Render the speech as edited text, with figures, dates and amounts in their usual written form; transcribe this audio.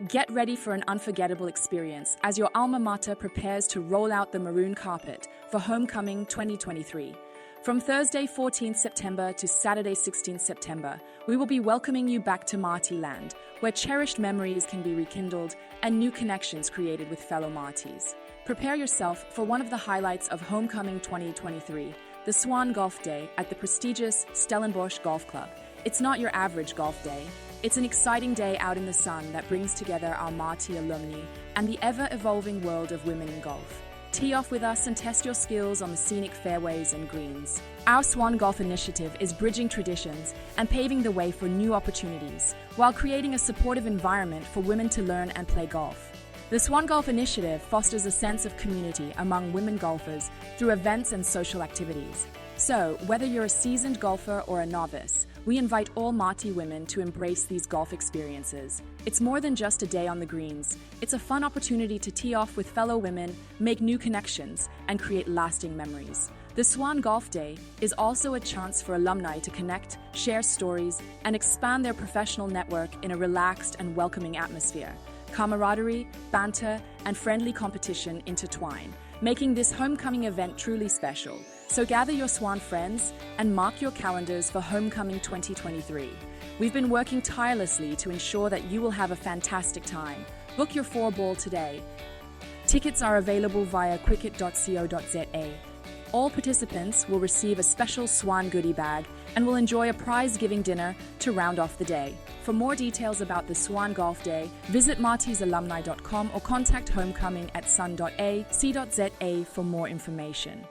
Get ready for an unforgettable experience as your alma mater prepares to roll out the maroon carpet for Homecoming 2023. From Thursday 14th September to Saturday 16th September, we will be welcoming you back to Matieland, where cherished memories can be rekindled and new connections created with fellow Maties. Prepare yourself for one of the highlights of Homecoming 2023, the SWAN Golf Day at the prestigious Stellenbosch Golf Club. It's not your average golf day. It's an exciting day out in the sun that brings together our Matie-alumnae and the ever-evolving world of women in golf. Tee off with us and test your skills on the scenic fairways and greens. Our SWAN Golf initiative is bridging traditions and paving the way for new opportunities, while creating a supportive environment for women to learn and play golf. The SWAN Golf initiative fosters a sense of community among women golfers through events and social activities. So, whether you're a seasoned golfer or a novice, we invite all Matie women to embrace these golf experiences. It's more than just a day on the greens. It's a fun opportunity to tee off with fellow women, make new connections, and create lasting memories. The SWAN Golf Day is also a chance for alumni to connect, share stories, and expand their professional network in a relaxed and welcoming atmosphere. Camaraderie, banter, and friendly competition intertwine, making this homecoming event truly special. So gather your SWAN friends and mark your calendars for Homecoming 2023. We've been working tirelessly to ensure that you will have a fantastic time. Book your 4-ball today. Tickets are available via quicket.co.za. All participants will receive a special SWAN goodie bag and will enjoy a prize-giving dinner to round off the day. For more details about the SWAN Golf Day, visit matie-alumnae.com or contact Homecoming at sun.ac.za for more information.